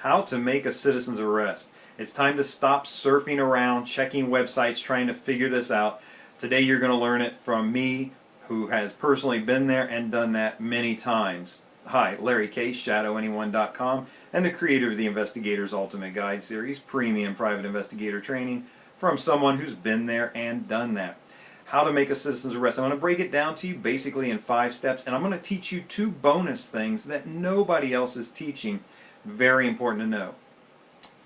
How to make a citizen's arrest. It's time to stop surfing around, checking websites, trying to figure this out. Today you're going to learn it from me, who has personally been there and done that many times. Hi, Larry Kaye, shadowanyone.com, and the creator of the Investigator's Ultimate Guide series, premium private investigator training from someone who's been there and done that. How to make a citizen's arrest. I'm going to break it down to you basically in 5 steps, and I'm going to teach you 2 bonus things that nobody else is teaching. Very important to know.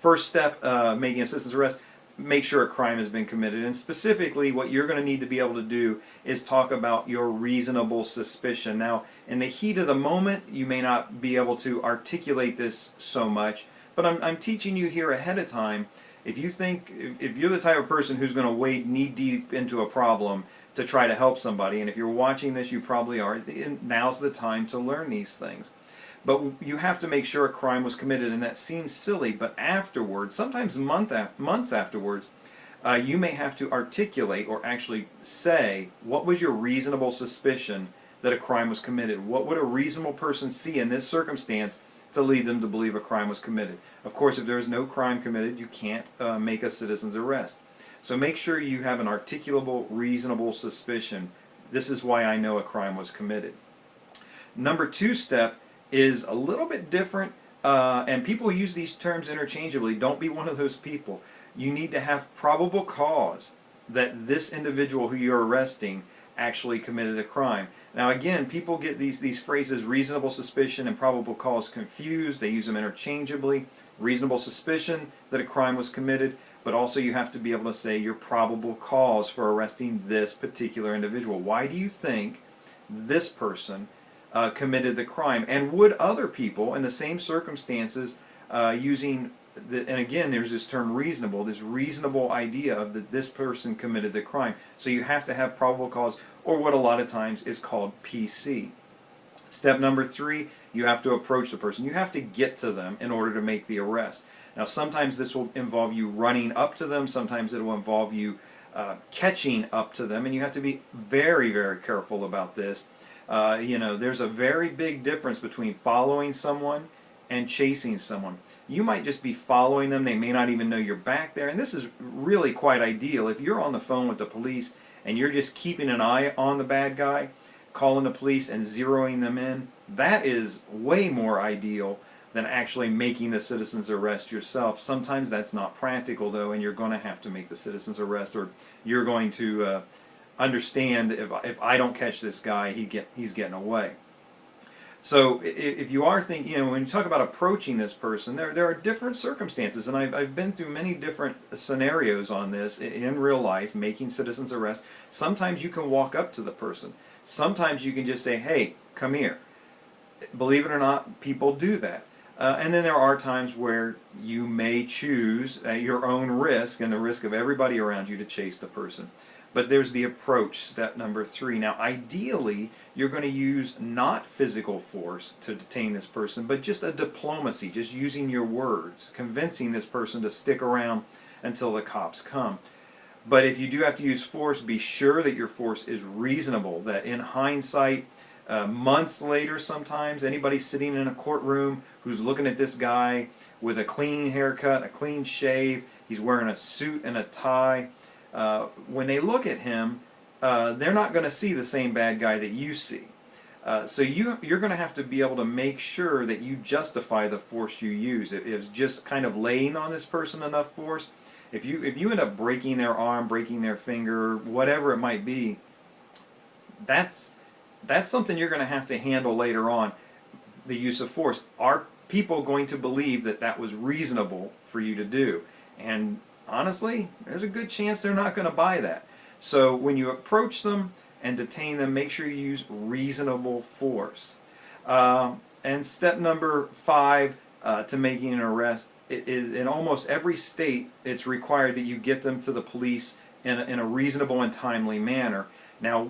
First step, making a citizen's arrest, make sure a crime has been committed. And specifically, what you're going to need to be able to do is talk about your reasonable suspicion. Now, in the heat of the moment, you may not be able to articulate this so much, but I'm teaching you here ahead of time. If you're the type of person who's going to wade knee deep into a problem to try to help somebody, and if you're watching this, you probably are, now's the time to learn these things. But you have to make sure a crime was committed, and that seems silly, but afterwards, sometimes months afterwards, you may have to articulate or actually say, what was your reasonable suspicion that a crime was committed? What would a reasonable person see in this circumstance to lead them to believe a crime was committed? Of course, if there's no crime committed, you can't make a citizen's arrest. So make sure you have an articulable, reasonable suspicion. This is why I know a crime was committed. Number 2 step is a little bit different, and people use these terms interchangeably. Don't be one of those people. You need to have probable cause that this individual who you're arresting actually committed a crime. Now again, people get these phrases, reasonable suspicion and probable cause, confused. They use them interchangeably. Reasonable suspicion that a crime was committed, but also you have to be able to say your probable cause for arresting this particular individual. Why do you think this person committed the crime? And would other people in the same circumstances using and again, there's this term reasonable, this reasonable idea of that this person committed the crime. So you have to have probable cause, or what a lot of times is called PC. Step number 3, you have to approach the person. You have to get to them in order to make the arrest. Now sometimes this will involve you running up to them, sometimes it will involve you catching up to them, and you have to be very, very careful about this. There's a very big difference between following someone and chasing someone. You might just be following them, they may not even know you're back there, and this is really quite ideal. If you're on the phone with the police and you're just keeping an eye on the bad guy, calling the police and zeroing them in, that is way more ideal than actually making the citizen's arrest yourself. Sometimes that's not practical though, and you're going to have to make the citizen's arrest, or you're going to understand if I don't catch this guy, he's getting away. So if you are thinking, when you talk about approaching this person, there are different circumstances, and I've been through many different scenarios on this in real life, making citizens arrest. Sometimes you can walk up to the person. Sometimes you can just say, hey, come here. Believe it or not, people do that. And then there are times where you may choose at your own risk and the risk of everybody around you to chase the person. But there's the approach, step number 3. Now ideally, you're going to use not physical force to detain this person, but just a diplomacy, just using your words, convincing this person to stick around until the cops come. But if you do have to use force, be sure that your force is reasonable, that in hindsight, months later sometimes, anybody sitting in a courtroom who's looking at this guy with a clean haircut, a clean shave, he's wearing a suit and a tie, when they look at him, they're not going to see the same bad guy that you see. So you're going to have to be able to make sure that you justify the force you use. If it's just kind of laying on this person enough force, if you end up breaking their arm, breaking their finger, whatever it might be, that's something you're going to have to handle later on, the use of force. Are people going to believe that that was reasonable for you to do? And honestly, there's a good chance they're not going to buy that. So when you approach them and detain them, make sure you use reasonable force. And step number 5 to making an arrest, in almost every state, it's required that you get them to the police in a reasonable and timely manner. Now,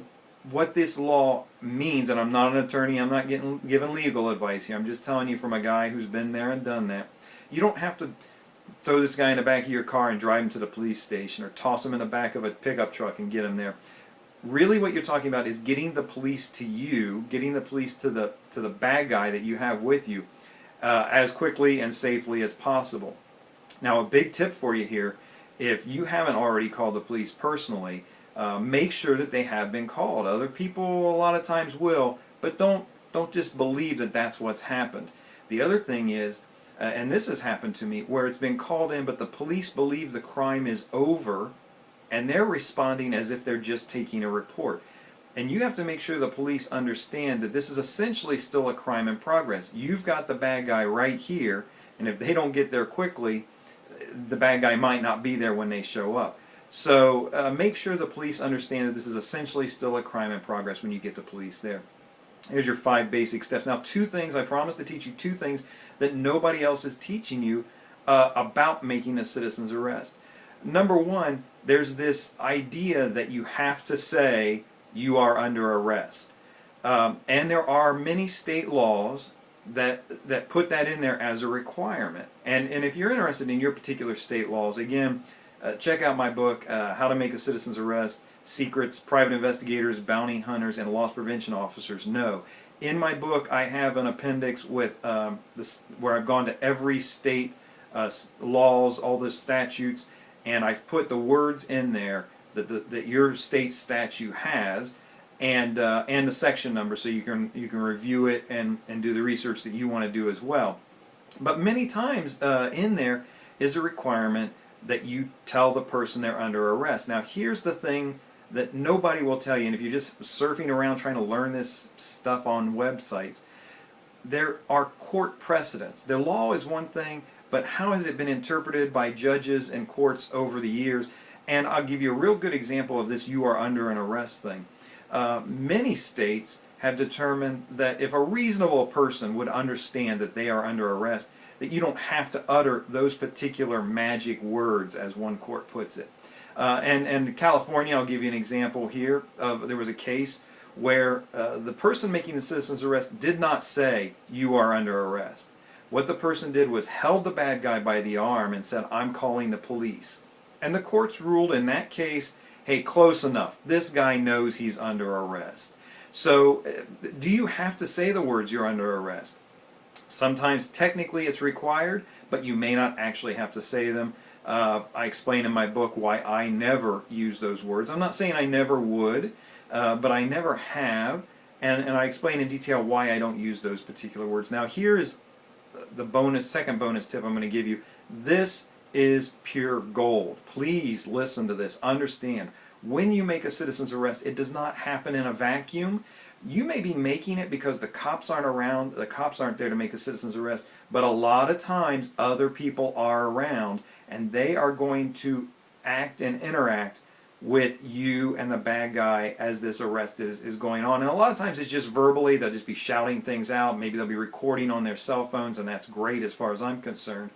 what this law means, and I'm not an attorney, I'm not giving legal advice here, I'm just telling you from a guy who's been there and done that. You don't have to throw this guy in the back of your car and drive him to the police station, or toss him in the back of a pickup truck and get him there. Really what you're talking about is getting the police to you, getting the police to the bad guy that you have with you as quickly and safely as possible. Now, a big tip for you here, if you haven't already called the police personally, make sure that they have been called. Other people a lot of times will, but don't just believe that that's what's happened. The other thing is, and this has happened to me, where it's been called in, but the police believe the crime is over, and they're responding as if they're just taking a report. And you have to make sure the police understand that this is essentially still a crime in progress. You've got the bad guy right here, and if they don't get there quickly, the bad guy might not be there when they show up. So make sure the police understand that this is essentially still a crime in progress when you get the police there. Here's your 5 basic steps. Now, 2 things, I promise to teach you 2 things that nobody else is teaching you about making a citizen's arrest. Number 1, there's this idea that you have to say you are under arrest. And there are many state laws that put that in there as a requirement. And if you're interested in your particular state laws, again, check out my book, How to Make a Citizen's Arrest, Secrets Private Investigators, Bounty Hunters, and Loss Prevention Officers Know. In my book, I have an appendix with where I've gone to every state laws, all the statutes, and I've put the words in there that your state statute has, and the section number, so you can review it and do the research that you want to do as well. But many times in there is a requirement that you tell the person they're under arrest. Now, here's the thing that nobody will tell you, and if you're just surfing around trying to learn this stuff on websites, there are court precedents. The law is one thing, but how has it been interpreted by judges and courts over the years? And I'll give you a real good example of this "you are under an arrest" thing. Many states have determined that if a reasonable person would understand that they are under arrest, that you don't have to utter those particular magic words, as one court puts it. And California, I'll give you an example here. There was a case where the person making the citizen's arrest did not say, "you are under arrest." What the person did was held the bad guy by the arm and said, "I'm calling the police." And the courts ruled in that case, hey, close enough. This guy knows he's under arrest. So do you have to say the words "you're under arrest"? Sometimes technically it's required, but you may not actually have to say them. I explain in my book why I never use those words. I'm not saying I never would, but I never have, and I explain in detail why I don't use those particular words. Now, here is the second bonus tip I'm going to give you. This is pure gold. Please listen to this. Understand, when you make a citizen's arrest, it does not happen in a vacuum. You may be making it because the cops aren't around, the cops aren't there to make a citizen's arrest, but a lot of times other people are around, and they are going to act and interact with you and the bad guy as this arrest is going on. And a lot of times it's just verbally, they'll just be shouting things out, maybe they'll be recording on their cell phones, and that's great as far as I'm concerned.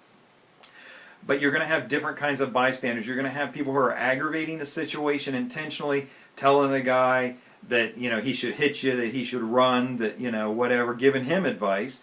But you're going to have different kinds of bystanders. You're going to have people who are aggravating the situation intentionally, telling the guy that, you know, he should hit you, that he should run, that, you know, whatever, giving him advice.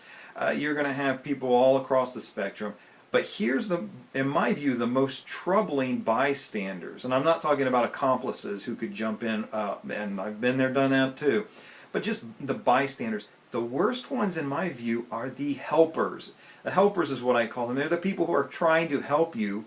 You're going to have people all across the spectrum. But here's, in my view, the most troubling bystanders. And I'm not talking about accomplices who could jump in, and I've been there, done that too. But just the bystanders. The worst ones, in my view, are the helpers. The helpers is what I call them. They're the people who are trying to help you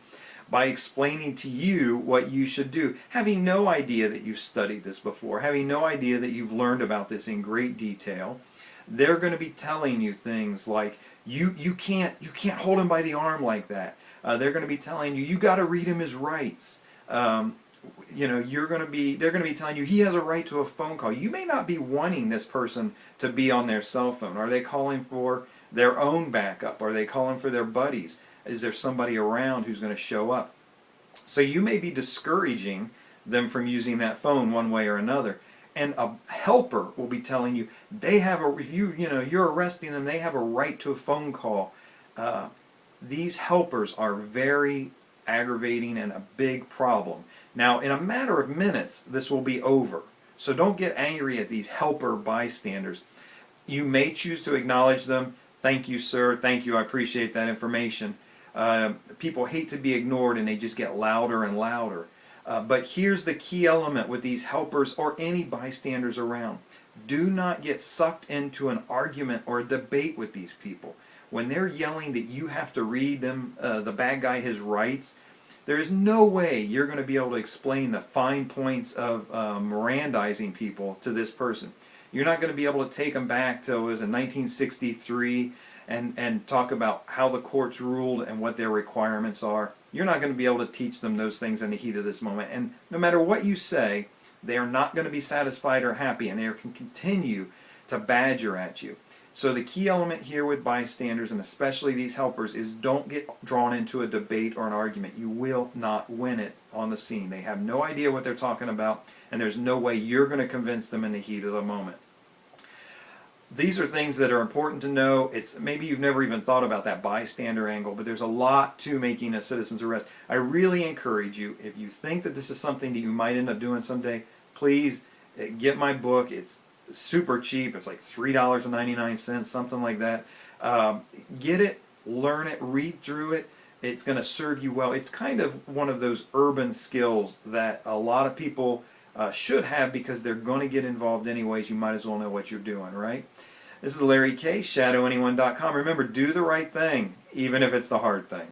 by explaining to you what you should do, having no idea that you've studied this before, having no idea that you've learned about this in great detail. They're going to be telling you things like, you can't hold him by the arm like that. They're going to be telling you got to read him his rights. You know, they're going to be telling you he has a right to a phone call. You may not be wanting this person to be on their cell phone. Are they calling for their own backup? Are they calling for their buddies? Is there somebody around who's going to show up? So you may be discouraging them from using that phone one way or another. And a helper will be telling you they have if you're arresting them, they have a right to a phone call. These helpers are very aggravating and a big problem. Now, in a matter of minutes, this will be over. So don't get angry at these helper bystanders. You may choose to acknowledge them. Thank you, sir. Thank you. I appreciate that information. People hate to be ignored, and they just get louder and louder. But here's the key element with these helpers or any bystanders around. Do not get sucked into an argument or a debate with these people. when they're yelling that you have to read them, the bad guy, his rights, there is no way you're going to be able to explain the fine points of Mirandizing people to this person. You're not going to be able to take them back to, it was in 1963 and talk about how the courts ruled and what their requirements are. You're not going to be able to teach them those things in the heat of this moment. And no matter what you say, they are not going to be satisfied or happy, and they can continue to badger at you. So the key element here with bystanders, and especially these helpers, is don't get drawn into a debate or an argument. You will not win it on the scene. They have no idea what they're talking about, and there's no way you're going to convince them in the heat of the moment. These are things that are important to know. Maybe you've never even thought about that bystander angle, but there's a lot to making a citizen's arrest. I really encourage you, if you think that this is something that you might end up doing someday, please get my book. It's super cheap. It's like $3.99, something like that. Get it, learn it, read through it. It's going to serve you well. It's kind of one of those urban skills that a lot of people should have, because they're going to get involved anyways. You might as well know what you're doing, right? This is Larry Kaye, shadowanyone.com. Remember, do the right thing, even if it's the hard thing.